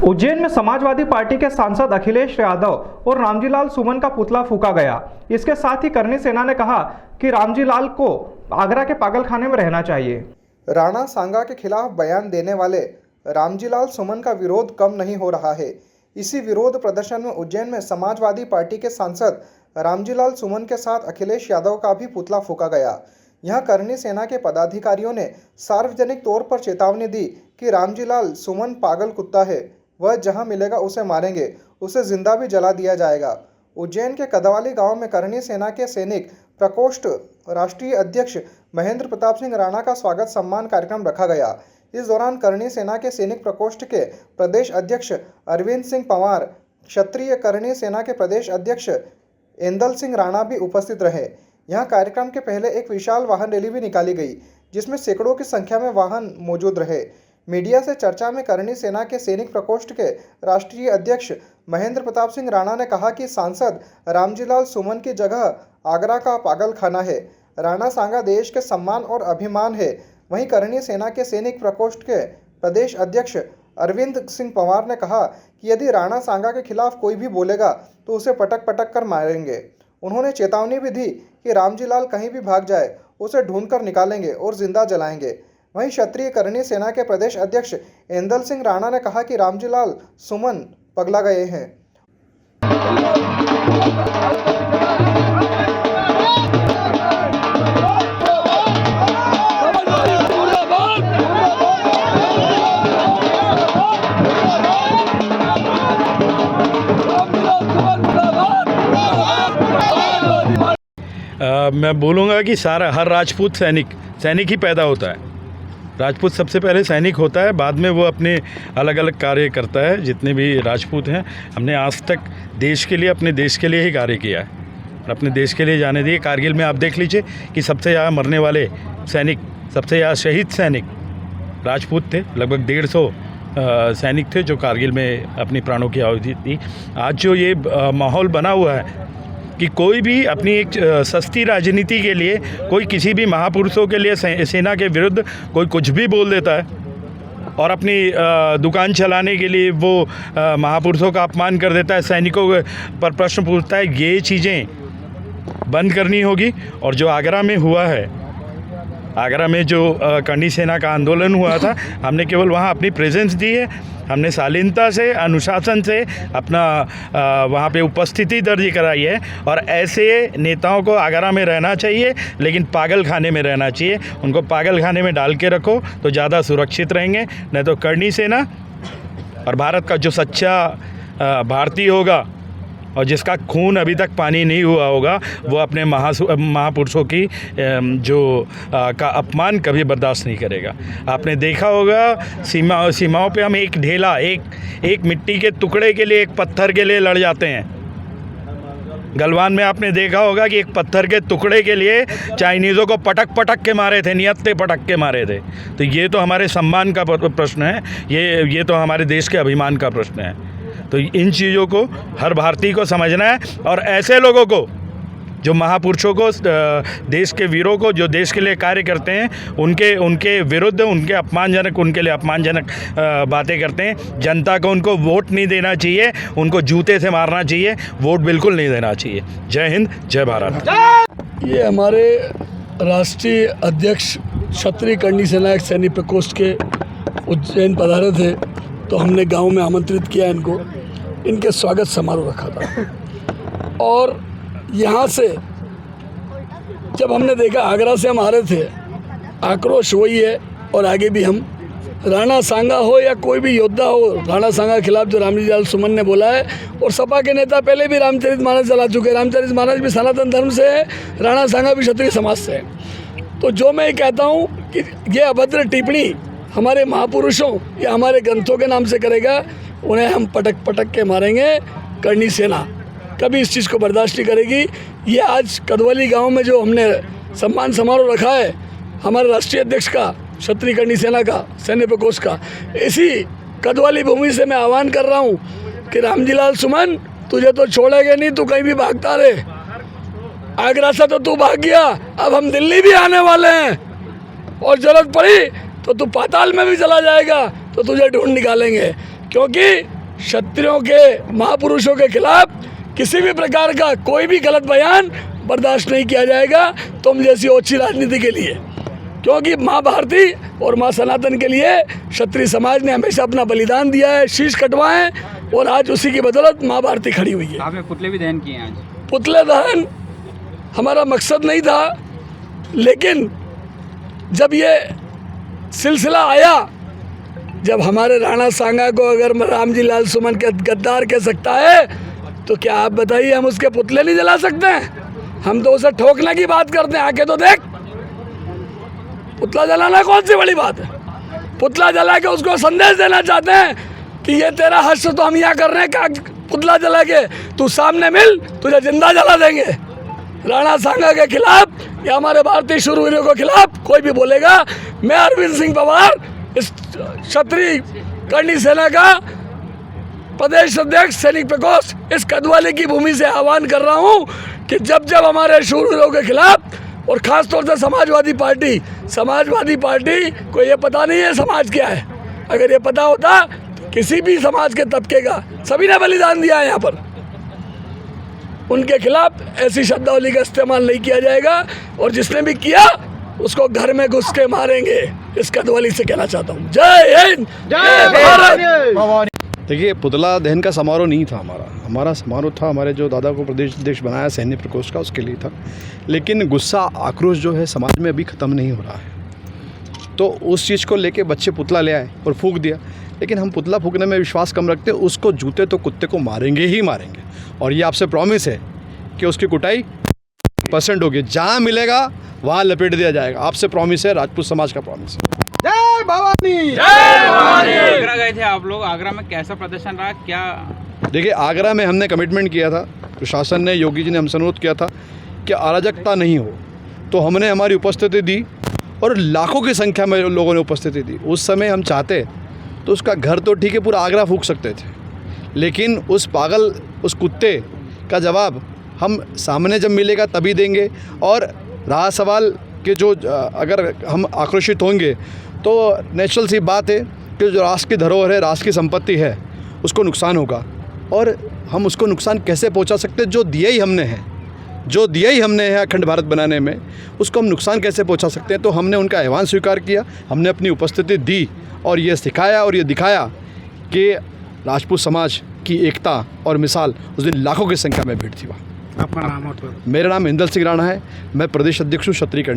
उज्जैन में समाजवादी पार्टी के सांसद अखिलेश यादव और रामजीलाल सुमन का पुतला फूंका गया। इसके साथ ही करणी सेना ने कहा कि रामजीलाल को आगरा के पागलखाने में रहना चाहिए। राणा सांगा के खिलाफ बयान देने वाले रामजीलाल सुमन का विरोध कम नहीं हो रहा है। इसी विरोध प्रदर्शन में उज्जैन में समाजवादी पार्टी के सांसद रामजीलाल सुमन के साथ अखिलेश यादव का भी पुतला फूंका गया। यहां करणी सेना के पदाधिकारियों ने सार्वजनिक तौर पर चेतावनी दी कि रामजीलाल सुमन पागल कुत्ता है, वह जहां मिलेगा उसे मारेंगे, उसे जिंदा भी जला दिया जाएगा। उज्जैन के कदवाली गांव में करणी सेना के सैनिक प्रकोष्ठ राष्ट्रीय अध्यक्ष महेंद्र प्रताप सिंह राणा का स्वागत सम्मान कार्यक्रम रखा गया। इस दौरान करणी सेना के सैनिक प्रकोष्ठ के प्रदेश अध्यक्ष अरविंद सिंह पंवार, क्षत्रिय करणी सेना के प्रदेश अध्यक्ष एंदल सिंह राणा भी उपस्थित रहे। यहां कार्यक्रम के पहले एक विशाल वाहन रैली भी निकाली गई, जिसमें सैकड़ों की संख्या में वाहन मौजूद रहे। मीडिया से चर्चा में करणी सेना के सैनिक प्रकोष्ठ के राष्ट्रीय अध्यक्ष महेंद्र प्रताप सिंह राणा ने कहा कि सांसद रामजीलाल सुमन की जगह आगरा का पागलखाना है। राणा सांगा देश के सम्मान और अभिमान है। वहीं करणी सेना के सैनिक प्रकोष्ठ के प्रदेश अध्यक्ष अरविंद सिंह पंवार ने कहा कि यदि राणा सांगा के खिलाफ कोई भी बोलेगा तो उसे पटक पटक कर मारेंगे। उन्होंने चेतावनी भी दी कि रामजीलाल कहीं भी भाग जाए, उसे ढूंढकर निकालेंगे और जिंदा जलाएंगे। वहीं क्षत्रिय करणी सेना के प्रदेश अध्यक्ष एंदल सिंह राणा ने कहा कि रामजीलाल सुमन पगला गए हैं। मैं बोलूँगा कि हर राजपूत सैनिक ही पैदा होता है। राजपूत सबसे पहले सैनिक होता है, बाद में वो अपने अलग अलग कार्य करता है। जितने भी राजपूत हैं, हमने आज तक देश के लिए, अपने देश के लिए ही कार्य किया है और अपने देश के लिए जाने दिए। कारगिल में आप देख लीजिए कि सबसे ज़्यादा मरने वाले सैनिक, सबसे ज़्यादा शहीद सैनिक राजपूत थे। लगभग 150 सैनिक थे जो कारगिल में अपनी प्राणों की आहुति दी। आज जो ये माहौल बना हुआ है कि कोई भी अपनी एक सस्ती राजनीति के लिए, कोई किसी भी महापुरुषों के लिए सेना के विरुद्ध कोई कुछ भी बोल देता है और अपनी दुकान चलाने के लिए वो महापुरुषों का अपमान कर देता है, सैनिकों पर प्रश्न पूछता है। ये चीज़ें बंद करनी होगी। और जो आगरा में हुआ है, आगरा में जो करणी सेना का आंदोलन हुआ था, हमने केवल वहाँ अपनी प्रेजेंस दी है। हमने शालीनता से, अनुशासन से अपना वहाँ पे उपस्थिति दर्ज कराई है। और ऐसे नेताओं को आगरा में रहना चाहिए, लेकिन पागल खाने में रहना चाहिए। उनको पागल खाने में डाल के रखो तो ज़्यादा सुरक्षित रहेंगे। नहीं तो करणी सेना और भारत का जो सच्चा भारतीय होगा और जिसका खून अभी तक पानी नहीं हुआ होगा, वो अपने महापुरुषों की का अपमान कभी बर्दाश्त नहीं करेगा। आपने देखा होगा सीमाओं पे हम एक ढेला, एक मिट्टी के टुकड़े के लिए, एक पत्थर के लिए लड़ जाते हैं। गलवान में आपने देखा होगा कि एक पत्थर के टुकड़े के लिए चाइनीज़ों को पटक पटक के मारे थे, नियत्ते पटक के मारे थे। तो ये तो हमारे सम्मान का प्रश्न है, ये तो हमारे देश के अभिमान का प्रश्न है। तो इन चीज़ों को हर भारतीय को समझना है और ऐसे लोगों को, जो महापुरुषों को, देश के वीरों को, जो देश के लिए कार्य करते हैं, उनके विरुद्ध, उनके लिए अपमानजनक बातें करते हैं। जनता को उनको वोट नहीं देना चाहिए, उनको जूते से मारना चाहिए, वोट बिल्कुल नहीं देना चाहिए। जय हिंद, जय भारत। ये हमारे राष्ट्रीय अध्यक्ष क्षत्रिय करणी सेना एक सैनिक प्रकोष्ठ के उज्जैन पधारे थे, तो हमने गांव में आमंत्रित किया इनको। इनके स्वागत समारोह रखा था और यहाँ से जब हमने देखा, आगरा से हम आ रहे थे, आक्रोश वही है। और आगे भी हम, राणा सांगा हो या कोई भी योद्धा हो, राणा सांगा के खिलाफ जो रामजीलाल सुमन ने बोला है, और सपा के नेता पहले भी रामचरितमानस चला चुके हैं। रामचरितमानस भी सनातन धर्म से है, राणा सांगा भी क्षत्रिय समाज से है। तो जो मैं कहता हूँ कि ये अभद्र टिप्पणी हमारे महापुरुषों या हमारे ग्रंथों के नाम से करेगा, उन्हें हम पटक पटक के मारेंगे। करणी सेना कभी इस चीज़ को बर्दाश्त नहीं करेगी। ये आज कदवाली गांव में जो हमने सम्मान समारोह रखा है हमारे राष्ट्रीय अध्यक्ष का, क्षत्रिय करणी सेना का, सैन्य प्रकोष्ठ का, इसी कदवाली भूमि से मैं आह्वान कर रहा हूँ कि रामजीलाल सुमन, तुझे तो छोड़ेंगे नहीं, तू कहीं भी भागता रहे। आगरा से तो तू भाग गया, अब हम दिल्ली भी आने वाले हैं और जरूरत पड़ी तो तू पाताल में भी चला जाएगा, तो तुझे ढूंढ निकालेंगे। क्योंकि क्षत्रियों के महापुरुषों के खिलाफ किसी भी प्रकार का कोई भी गलत बयान बर्दाश्त नहीं किया जाएगा तुम जैसी ओछी राजनीति के लिए, क्योंकि माँ भारती और माँ सनातन के लिए क्षत्रिय समाज ने हमेशा अपना बलिदान दिया है, शीश कटवाए, और आज उसी की बदौलत माँ भारती खड़ी हुई है। आपने पुतले भी दहन किए हैं आज? पुतले दहन हमारा मकसद नहीं था, लेकिन जब ये सिलसिला आया, जब हमारे राणा सांगा को अगर रामजी लाल सुमन के गद्दार कह सकता है, तो क्या आप बताइए हम उसके पुतले नहीं जला सकते हैं? हम तो उसे ठोकने की बात करते हैं, आके तो देख। पुतला जलाना कौन सी बड़ी बात है? पुतला जला के उसको संदेश देना चाहते हैं कि ये तेरा हश्र तो हम यहाँ कर रहे हैं, क्या पुतला जला के तू सामने मिल, तुझे जिंदा जला देंगे। राणा सांगा के खिलाफ या हमारे भारतीय शूरवीरों के खिलाफ कोई भी बोलेगा, मैं अरविंद सिंह पवार इस क्षत्रिय करनी सेना का प्रदेश अध्यक्ष सैनिक प्रकोष्ठ इस कदवाली की भूमि से आह्वान कर रहा हूं कि जब जब हमारे शूरवीरों के खिलाफ, और ख़ास तौर से समाजवादी पार्टी को ये पता नहीं है समाज क्या है। अगर ये पता होता तो किसी भी समाज के तबके का, सभी ने बलिदान दिया है यहाँ पर, उनके खिलाफ ऐसी शब्दावली का इस्तेमाल नहीं किया जाएगा, और जिसने भी किया उसको घर में घुस के मारेंगे। इस कदवाली से कहना चाहता हूँ। जय हिंद, जय भारत। देखिए, पुतला दहन का समारोह नहीं था हमारा समारोह था हमारे जो दादा को प्रदेश अध्यक्ष बनाया सैन्य प्रकोष्ठ का, उसके लिए था। लेकिन गुस्सा आक्रोश जो है समाज में अभी ख़त्म नहीं हो रहा है, तो उस चीज़ को लेके बच्चे पुतला ले आए और फूंक दिया। लेकिन हम पुतला फूंकने में विश्वास कम रखते, उसको जूते तो कुत्ते को मारेंगे ही मारेंगे, और ये आपसे प्रॉमिस है कि उसकी कुटाई % होगी, जहाँ मिलेगा वहाँ लपेट दिया जाएगा। आपसे प्रॉमिस है, राजपूत समाज का प्रॉमिस है। जय भवानी। आगरा गए थे आप लोग, आगरा में कैसा प्रदर्शन रहा? क्या देखिए, आगरा में हमने कमिटमेंट किया था, प्रशासन ने, योगी जी ने हमसे अनुरोध किया था कि अराजकता नहीं हो, तो हमने हमारी उपस्थिति दी और लाखों की संख्या में लोगों ने उपस्थिति दी। उस समय हम चाहते तो उसका घर तो ठीक है पूरा आगरा फूंक सकते थे, लेकिन उस पागल, उस कुत्ते का जवाब हम सामने जब मिलेगा तभी देंगे। और रहा सवाल कि जो अगर हम आक्रोशित होंगे तो नेचुरल सी बात है कि जो राष्ट्र की धरोहर है, राष्ट्र की संपत्ति है, उसको नुकसान होगा, और हम उसको नुकसान कैसे पहुंचा सकते हैं? जो दिया ही हमने है अखंड भारत बनाने में, उसको हम नुकसान कैसे पहुंचा सकते हैं? तो हमने उनका आह्वान स्वीकार किया, हमने अपनी उपस्थिति दी, और ये सिखाया और ये दिखाया कि राजपूत समाज की एकता और मिसाल उस दिन लाखों की संख्या में भीड़ थी वहाँ। आपका नाम और? मेरा नाम इंदल सिंह राणा है, मैं प्रदेश अध्यक्ष हूँ क्षत्रिय